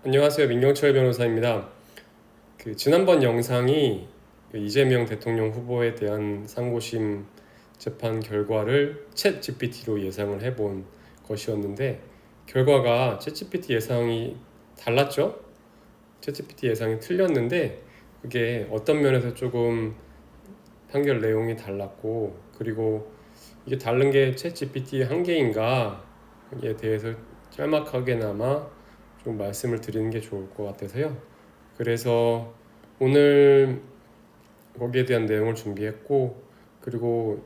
안녕하세요. 민경철 변호사입니다. 지난번 영상이 이재명 대통령 후보에 대한 상고심 재판 결과를 챗 GPT로 예상을 해본 것이었는데 결과가 챗 GPT 예상이 달랐죠? 챗 GPT 예상이 틀렸는데 그게 어떤 면에서 조금 판결 내용이 달랐고, 그리고 이게 다른 게 챗 GPT의 한계인가에 대해서 짤막하게나마 좀 말씀을 드리는 게 좋을 것 같아서요. 그래서 오늘 거기에 대한 내용을 준비했고, 그리고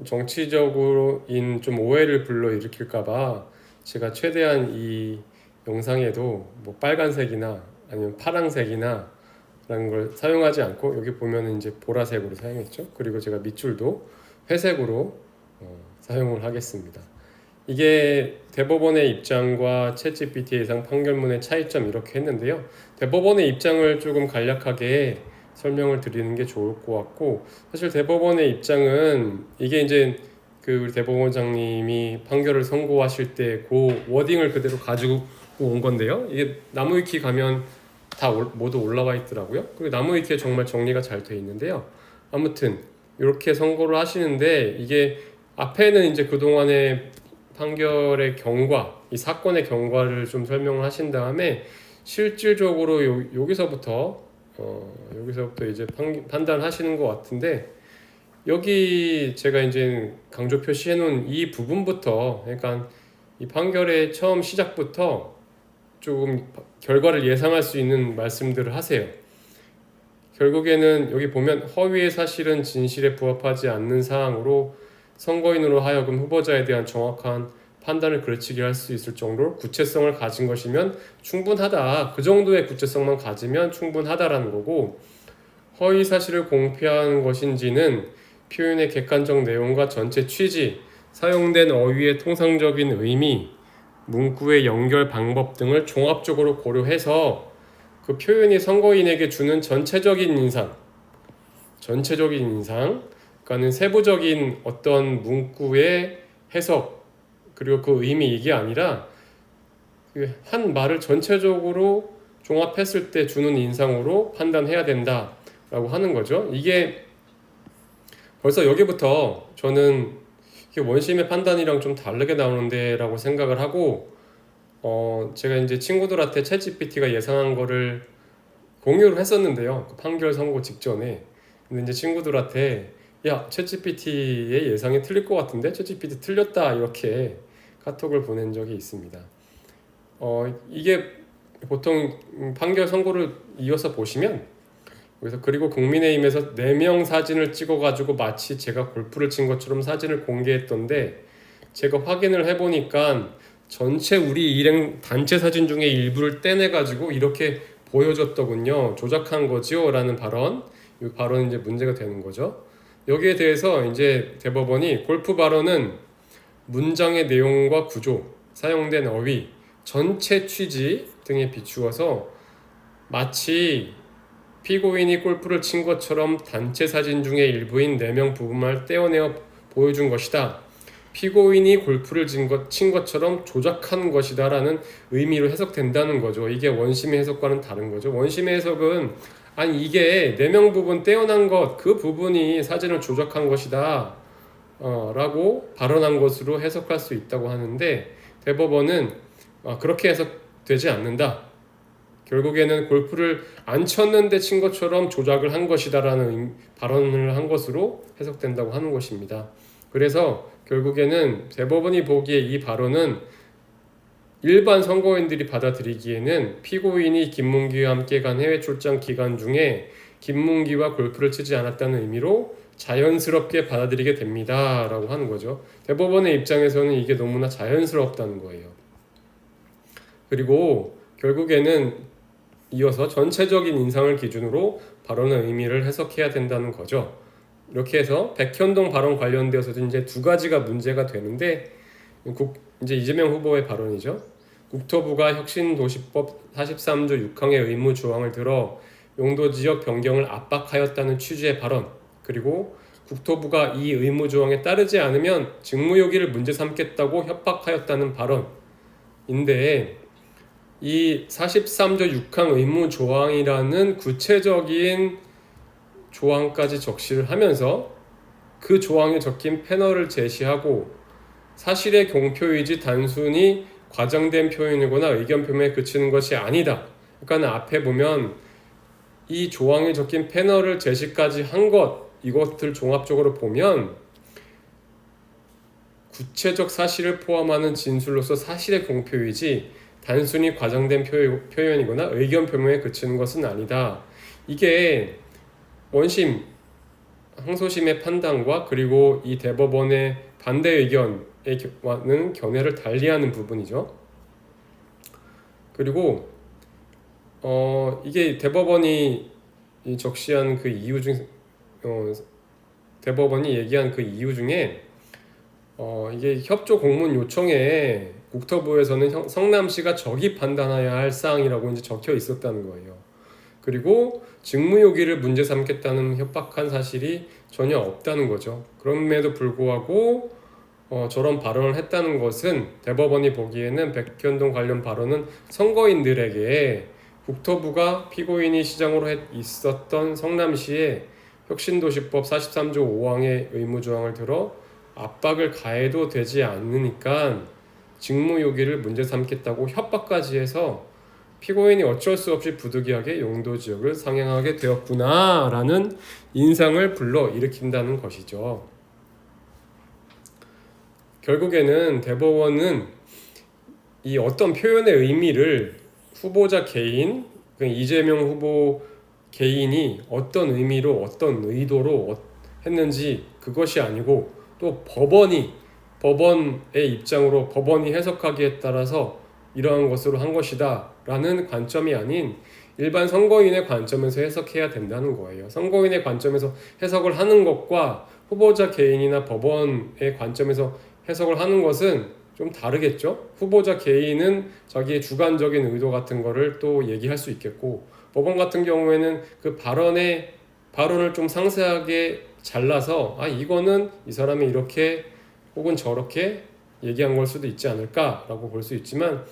정치적으로인 좀 오해를 불러일으킬까봐 제가 최대한 이 영상에도 뭐 빨간색이나 아니면 파란색이나 라는 걸 사용하지 않고, 여기 보면은 이제 보라색으로 사용했죠. 그리고 제가 밑줄도 회색으로 사용을 하겠습니다. 이게 대법원의 입장과 챗GPT 예상 판결문의 차이점 이렇게 했는데요. 대법원의 입장을 조금 간략하게 설명을 드리는 게 좋을 것 같고, 사실 대법원의 입장은 이게 이제 우리 대법원장님이 판결을 선고하실 때 그 워딩을 그대로 가지고 온 건데요. 이게 나무위키 가면 다 모두 올라와 있더라고요. 그리고 나무위키에 정말 정리가 잘 돼 있는데요. 아무튼 이렇게 선고를 하시는데, 이게 앞에는 이제 그동안의 판결의 경과, 이 사건의 경과를 좀 설명을 하신 다음에 실질적으로 여기서부터 이제 판단하시는 것 같은데, 여기 제가 이제 강조 표시해 놓은 이 부분부터, 그러니까 이 판결의 처음 시작부터 조금 결과를 예상할 수 있는 말씀들을 하세요. 결국에는 여기 보면 허위의 사실은 진실에 부합하지 않는 사항으로 선거인으로 하여금 후보자에 대한 정확한 판단을 그르치게 할 수 있을 정도로 구체성을 가진 것이면 충분하다. 그 정도의 구체성만 가지면 충분하다라는 거고, 허위 사실을 공표하는 것인지는 표현의 객관적 내용과 전체 취지, 사용된 어휘의 통상적인 의미, 문구의 연결 방법 등을 종합적으로 고려해서 그 표현이 선거인에게 주는 전체적인 인상, 그러니까는 세부적인 어떤 문구의 해석, 그리고 그 의미, 이게 아니라 한 말을 전체적으로 종합했을 때 주는 인상으로 판단해야 된다라고 하는 거죠. 이게 벌써 여기부터 저는 원심의 판단이랑 좀 다르게 나오는데 라고 생각을 하고, 제가 이제 친구들한테 챗GPT가 예상한 거를 공유를 했었는데요. 그 판결 선고 직전에. 근데 이제 친구들한테 야, 챗GPT의 예상이 틀릴 것 같은데 챗GPT 틀렸다, 이렇게 카톡을 보낸 적이 있습니다. 이게 보통 판결 선고를 이어서 보시면, 그래서 그리고 국민의힘에서 4명 사진을 찍어가지고 마치 제가 골프를 친 것처럼 사진을 공개했던데, 제가 확인을 해보니까 전체 우리 일행 단체 사진 중에 일부를 떼내가지고 이렇게 보여줬더군요. 조작한 거지요? 라는 발언. 이 발언이 이제 문제가 되는 거죠. 여기에 대해서 이제 대법원이 골프 발언은 문장의 내용과 구조, 사용된 어휘, 전체 취지 등에 비추어서 마치 피고인이 골프를 친 것처럼 단체 사진 중의 일부인 4명 부분만 떼어내어 보여준 것이다. 피고인이 골프를 친 것처럼 조작한 것이다 라는 의미로 해석된다는 거죠. 이게 원심의 해석과는 다른 거죠. 원심의 해석은 아니 이게 4명 부분 떼어난 것, 그 부분이 사진을 조작한 것이다 라고 발언한 것으로 해석할 수 있다고 하는데, 대법원은 그렇게 해석되지 않는다. 결국에는 골프를 안 쳤는데 친 것처럼 조작을 한 것이다라는 발언을 한 것으로 해석된다고 하는 것입니다. 그래서 결국에는 대법원이 보기에 이 발언은 일반 선거인들이 받아들이기에는 피고인이 김문기와 함께 간 해외 출장 기간 중에 김문기와 골프를 치지 않았다는 의미로 자연스럽게 받아들이게 됩니다 라고 하는 거죠. 대법원의 입장에서는 이게 너무나 자연스럽다는 거예요. 그리고 결국에는 이어서 전체적인 인상을 기준으로 발언의 의미를 해석해야 된다는 거죠. 이렇게 해서 백현동 발언 관련되어서도 이제 2가지가 문제가 되는데, 이제 이재명 후보의 발언이죠. 국토부가 혁신도시법 43조 6항의 의무 조항을 들어 용도지역 변경을 압박하였다는 취지의 발언, 그리고 국토부가 이 의무 조항에 따르지 않으면 직무유기를 문제 삼겠다고 협박하였다는 발언인데, 이 43조 6항 의무 조항이라는 구체적인 조항까지 적시를 하면서 그 조항에 적힌 패널을 제시하고 사실의 공표이지 단순히 과장된 표현이거나 의견 표명에 그치는 것이 아니다. 그러니까 앞에 보면 이 조항에 적힌 패널을 제시까지 한 것, 이것들 종합적으로 보면 구체적 사실을 포함하는 진술로서 사실의 공표이지 단순히 과장된 표현이거나 의견 표명에 그치는 것은 아니다. 이게 원심, 항소심의 판단과 그리고 이 대법원의 반대 의견과는 견해를 달리하는 부분이죠. 그리고 이게 대법원이 적시한 그 이유 중 대법원이 얘기한 그 이유 중에 이게 협조 공문 요청에 국토부에서는 성남시가 적이 판단해야 할 사항이라고 이제 적혀 있었다는 거예요. 그리고 직무유기를 문제 삼겠다는 협박한 사실이 전혀 없다는 거죠. 그럼에도 불구하고 저런 발언을 했다는 것은 대법원이 보기에는 백현동 관련 발언은 선거인들에게 국토부가 피고인이 시장으로 있었던 성남시에 혁신도시법 43조 5항의 의무조항을 들어 압박을 가해도 되지 않으니까 직무유기를 문제 삼겠다고 협박까지 해서 피고인이 어쩔 수 없이 부득이하게 용도지역을 상향하게 되었구나 라는 인상을 불러일으킨다는 것이죠. 결국에는 대법원은 이 어떤 표현의 의미를 후보자 개인, 이재명 후보 개인이 어떤 의미로 어떤 의도로 했는지 그것이 아니고 또 법원의 입장으로 법원이 해석하기에 따라서 이러한 것으로 한 것이다 라는 관점이 아닌 일반 선거인의 관점에서 해석해야 된다는 거예요. 선거인의 관점에서 해석을 하는 것과 후보자 개인이나 법원의 관점에서 해석을 하는 것은 좀 다르겠죠. 후보자 개인은 자기의 주관적인 의도 같은 거를 또 얘기할 수 있겠고, 법원 같은 경우에는 그 발언을 좀 상세하게 잘라서 이거는 이 사람이 이렇게 혹은 저렇게 얘기한 걸 수도 있지 않을까라고 볼 수 있지만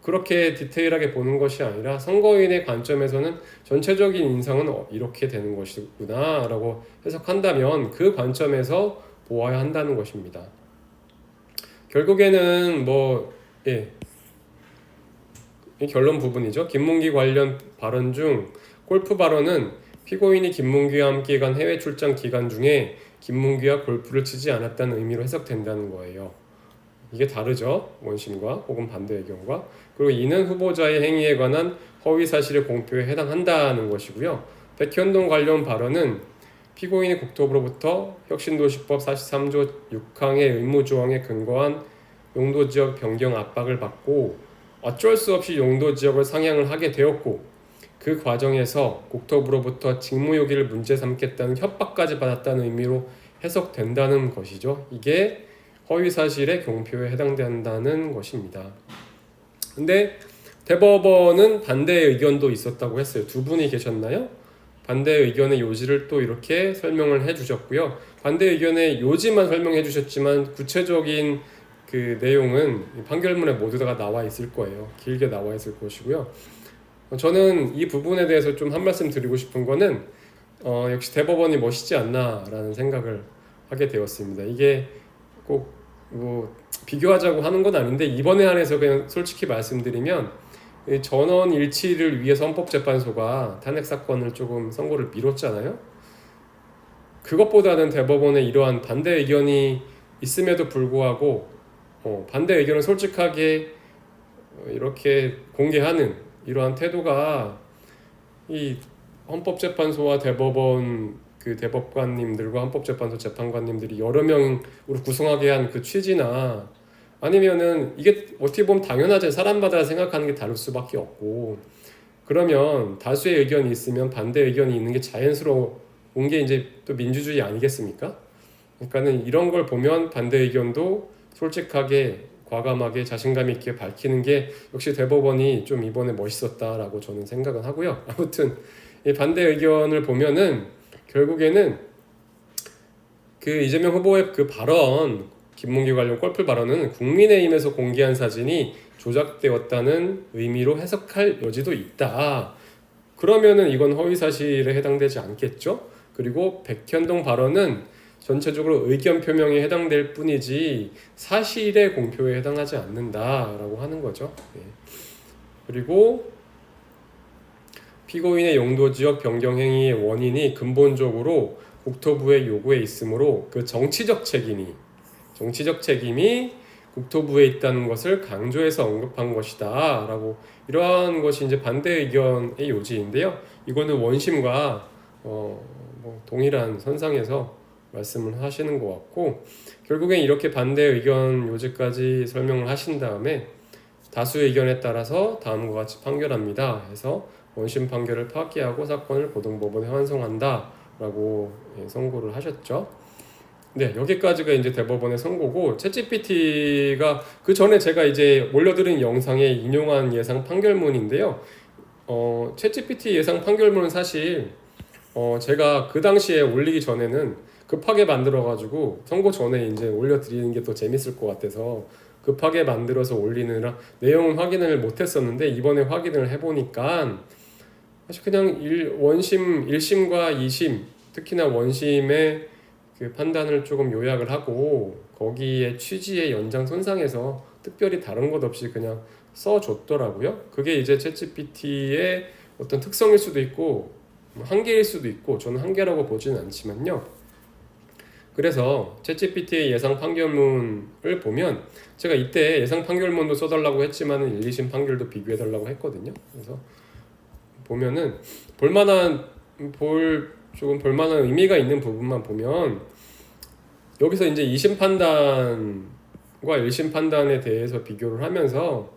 그렇게 디테일하게 보는 것이 아니라 선거인의 관점에서는 전체적인 인상은 이렇게 되는 것이구나 라고 해석한다면 그 관점에서 보아야 한다는 것입니다. 결국에는 결론 부분이죠. 김문기 관련 발언 중 골프 발언은 피고인이 김문기와 함께 간 해외 출장 기간 중에 김문기와 골프를 치지 않았다는 의미로 해석된다는 거예요. 이게 다르죠. 원심과 혹은 반대 의견과. 그리고 이는 후보자의 행위에 관한 허위 사실의 공표에 해당한다는 것이고요. 백현동 관련 발언은 피고인이 국토부로부터 혁신도시법 43조 6항의 의무조항에 근거한 용도지역 변경 압박을 받고 어쩔 수 없이 용도지역을 상향을 하게 되었고 그 과정에서 국토부로부터 직무유기를 문제 삼겠다는 협박까지 받았다는 의미로 해석된다는 것이죠. 이게 허위사실의 공표에 해당된다는 것입니다. 근데 대법원은 반대 의견도 있었다고 했어요. 두 분이 계셨나요? 반대 의견의 요지를 또 이렇게 설명을 해주셨고요. 반대 의견의 요지만 설명해 주셨지만 구체적인 그 내용은 판결문에 모두 다 나와 있을 거예요. 길게 나와 있을 것이고요. 저는 이 부분에 대해서 좀 한 말씀 드리고 싶은 거는 역시 대법원이 멋있지 않나라는 생각을 하게 되었습니다. 이게 꼭 비교하자고 하는 건 아닌데 이번에 한해서 그냥 솔직히 말씀드리면 전원 일치를 위해서 헌법재판소가 탄핵 사건을 조금 선고를 미뤘잖아요. 그것보다는 대법원의 이러한 반대 의견이 있음에도 불구하고 반대 의견을 솔직하게 이렇게 공개하는 이러한 태도가 이 헌법재판소와 대법원 그 대법관님들과 헌법재판소 재판관님들이 여러 명으로 구성하게 한 그 취지나 아니면은 이게 어떻게 보면 당연하지 사람마다 생각하는 게 다를 수밖에 없고 그러면 다수의 의견이 있으면 반대 의견이 있는 게 자연스러운 게 이제 또 민주주의 아니겠습니까? 그러니까는 이런 걸 보면 반대 의견도 솔직하게 과감하게 자신감 있게 밝히는 게 역시 대법원이 좀 이번에 멋있었다라고 저는 생각은 하고요. 아무튼 이 반대 의견을 보면은 결국에는 그 이재명 후보의 그 발언 김문기 관련 골프 발언은 국민의힘에서 공개한 사진이 조작되었다는 의미로 해석할 여지도 있다. 그러면은 이건 허위사실에 해당되지 않겠죠? 그리고 백현동 발언은 전체적으로 의견 표명에 해당될 뿐이지 사실의 공표에 해당하지 않는다라고 하는 거죠. 예. 그리고 피고인의 용도지역 변경 행위의 원인이 근본적으로 국토부의 요구에 있으므로 그 정치적 책임이 국토부에 있다는 것을 강조해서 언급한 것이다 라고, 이러한 것이 이제 반대 의견의 요지인데요. 이거는 원심과 뭐 동일한 선상에서 말씀을 하시는 것 같고, 결국엔 이렇게 반대 의견 요지까지 설명을 하신 다음에 다수 의견에 따라서 다음과 같이 판결합니다 해서 원심 판결을 파기하고 사건을 고등법원에 환송한다 라고 선고를 하셨죠. 네, 여기까지가 이제 대법원의 선고고, 챗GPT가 그 전에 제가 이제 올려드린 영상에 인용한 예상 판결문인데요. 챗GPT 예상 판결문은 사실 제가 그 당시에 올리기 전에는 급하게 만들어가지고 선고 전에 이제 올려드리는 게 더 재밌을 것 같아서 급하게 만들어서 올리느라 내용은 확인을 못했었는데, 이번에 확인을 해보니까 사실 그냥 원심 1심과 2심, 특히나 원심의 그 판단을 조금 요약을 하고 거기에 취지의 연장선상에서 특별히 다른 것 없이 그냥 써줬더라고요. 그게 이제 챗GPT의 어떤 특성일 수도 있고 한계일 수도 있고, 저는 한계라고 보지는 않지만요. 그래서 챗GPT의 예상 판결문을 보면, 제가 이때 예상 판결문도 써달라고 했지만 1, 2심 판결도 비교해달라고 했거든요. 그래서 보면은 조금 볼만한 의미가 있는 부분만 보면, 여기서 이제 2심 판단과 1심 판단에 대해서 비교를 하면서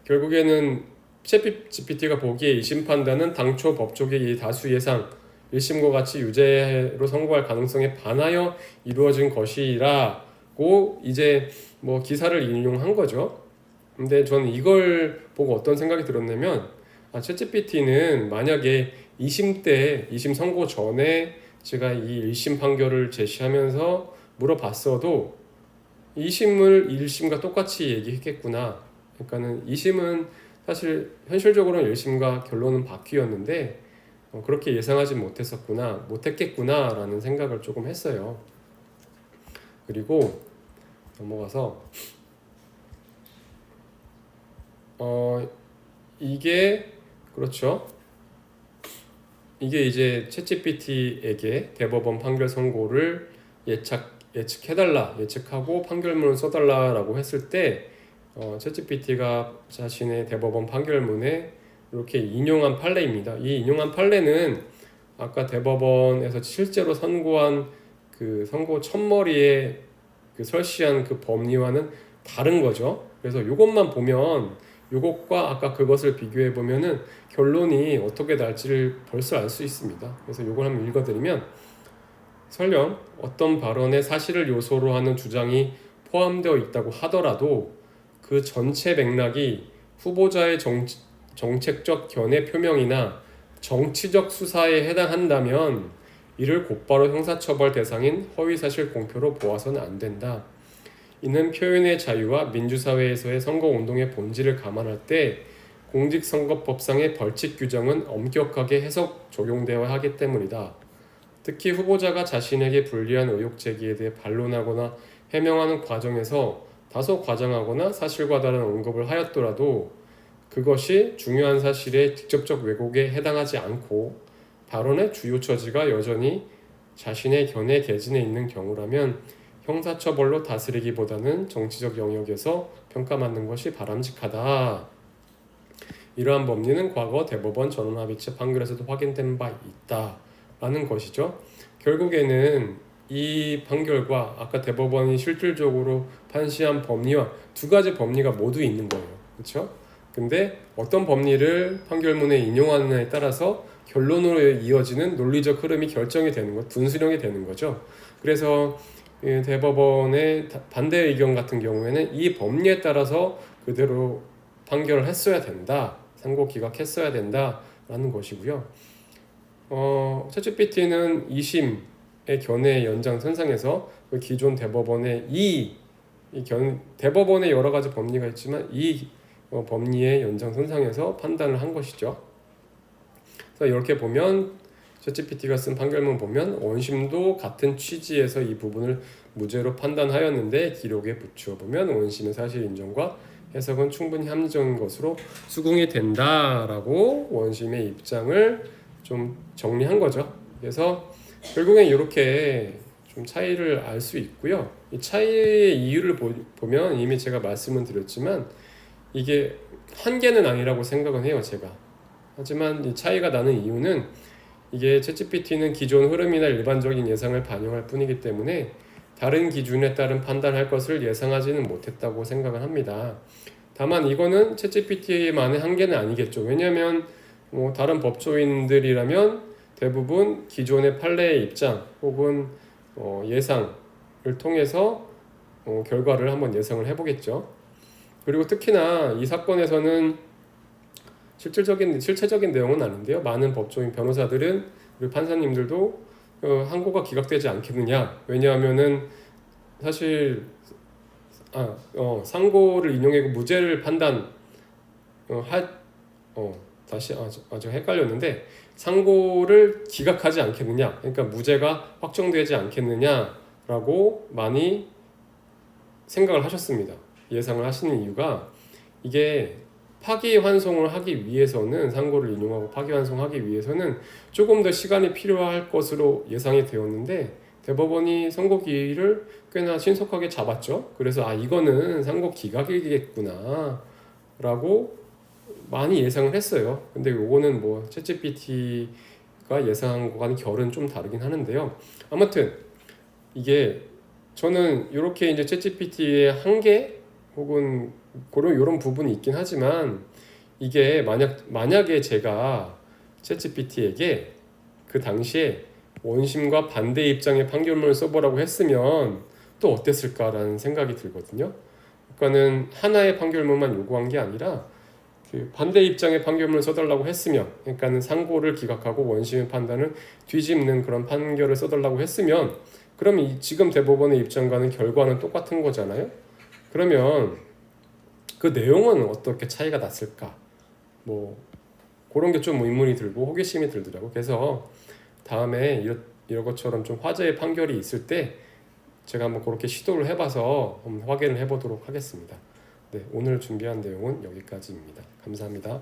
결국에는 챗GPT가 보기에 2심 판단은 당초 법조계의 다수 예상 1심과 같이 유죄로 선고할 가능성에 반하여 이루어진 것이라고 이제 뭐 기사를 인용한 거죠. 근데 저는 이걸 보고 어떤 생각이 들었냐면, 챗GPT는 만약에 2심 선고 전에 제가 이 1심 판결을 제시하면서 물어봤어도 2심을 1심과 똑같이 얘기했겠구나. 그러니까는 2심은 사실 현실적으로는 1심과 결론은 바뀌었는데 그렇게 예상하지 못했겠구나 라는 생각을 조금 했어요. 그리고 넘어가서 이게 그렇죠. 이게 이제 챗GPT에게 대법원 판결 선고를 예측하고 판결문을 써달라라고 했을 때 챗GPT가 자신의 대법원 판결문에 이렇게 인용한 판례입니다. 이 인용한 판례는 아까 대법원에서 실제로 선고한 그 선고 첫머리에 그 설시한 그 법리와는 다른 거죠. 그래서 이것만 보면, 이것과 아까 그것을 비교해 보면은 결론이 어떻게 날지를 벌써 알 수 있습니다. 그래서 이걸 한번 읽어드리면, 설령 어떤 발언에 사실을 요소로 하는 주장이 포함되어 있다고 하더라도 그 전체 맥락이 후보자의 정책적 견해 표명이나 정치적 수사에 해당한다면 이를 곧바로 형사처벌 대상인 허위사실 공표로 보아서는 안 된다. 이는 표현의 자유와 민주사회에서의 선거운동의 본질을 감안할 때 공직선거법상의 벌칙 규정은 엄격하게 해석 적용되어야 하기 때문이다. 특히 후보자가 자신에게 불리한 의혹 제기에 대해 반론하거나 해명하는 과정에서 다소 과장하거나 사실과 다른 언급을 하였더라도 그것이 중요한 사실의 직접적 왜곡에 해당하지 않고 발언의 주요 처지가 여전히 자신의 견해 개진에 있는 경우라면 형사처벌로 다스리기보다는 정치적 영역에서 평가받는 것이 바람직하다. 이러한 법리는 과거 대법원 전원합의체 판결에서도 확인된 바 있다라는 것이죠. 결국에는 이 판결과 아까 대법원이 실질적으로 판시한 법리와 두 가지 법리가 모두 있는 거예요. 그렇죠? 근데 어떤 법리를 판결문에 인용하느냐에 따라서 결론으로 이어지는 논리적 흐름이 결정이 되는 것, 분수령이 되는 거죠. 그래서 대법원의 반대 의견 같은 경우에는 이 법리에 따라서 그대로 판결을 했어야 된다, 선고 기각했어야 된다라는 것이고요. 챗GPT는 2심의 견해 연장선상에서 그 기존 대법원의 이 대법원의 여러 가지 법리가 있지만 이 법리의 연장선상에서 판단을 한 것이죠. 그래서 이렇게 보면 챗GPT가 쓴 판결문 보면 원심도 같은 취지에서 이 부분을 무죄로 판단하였는데 기록에 붙여 보면 원심의 사실 인정과 해석은 충분히 합리적인 것으로 수긍이 된다라고 원심의 입장을 좀 정리한 거죠. 그래서 결국엔 이렇게 좀 차이를 알 수 있고요. 이 차이의 이유를 보면 이미 제가 말씀을 드렸지만 이게 한계는 아니라고 생각은 해요, 제가. 하지만 이 차이가 나는 이유는 이게 챗GPT는 기존 흐름이나 일반적인 예상을 반영할 뿐이기 때문에 다른 기준에 따른 판단할 것을 예상하지는 못했다고 생각을 합니다. 다만 이거는 챗GPT만의 한계는 아니겠죠. 왜냐하면 다른 법조인들이라면 대부분 기존의 판례의 입장 혹은 예상을 통해서 결과를 한번 예상을 해보겠죠. 그리고 특히나 이 사건에서는 실체적인 내용은 아닌데요. 많은 법조인 변호사들은 그리고 판사님들도 항고가 기각되지 않겠느냐. 왜냐하면은 사실 상고를 인용하고 무죄를 다시 제가 헷갈렸는데 상고를 기각하지 않겠느냐. 그러니까 무죄가 확정되지 않겠느냐라고 많이 생각을 하셨습니다. 예상을 하시는 이유가 이게 파기환송을 하기 위해서는 상고를 인용하고 파기환송하기 위해서는 조금 더 시간이 필요할 것으로 예상이 되었는데 대법원이 선고기일을 꽤나 신속하게 잡았죠. 그래서 이거는 상고 기각이겠구나 라고 많이 예상을 했어요. 근데 요거는 챗GPT가 예상한 거와는 결은 좀 다르긴 하는데요. 아무튼 이게 저는 이렇게 이제 챗GPT의 한계 혹은 이런 부분이 있긴 하지만 이게 만약에 제가 챗GPT에게 그 당시에 원심과 반대 입장의 판결문을 써보라고 했으면 또 어땠을까라는 생각이 들거든요. 그러니까는 하나의 판결문만 요구한 게 아니라 그 반대 입장의 판결문을 써달라고 했으면, 그러니까는 상고를 기각하고 원심의 판단을 뒤집는 그런 판결을 써달라고 했으면, 그럼 지금 대법원의 입장과는 결과는 똑같은 거잖아요. 그러면 그 내용은 어떻게 차이가 났을까? 그런 게 좀 의문이 들고 호기심이 들더라고. 그래서 다음에 이런 것처럼 좀 화제의 판결이 있을 때 제가 한번 그렇게 시도를 해봐서 확인을 해보도록 하겠습니다. 네, 오늘 준비한 내용은 여기까지입니다. 감사합니다.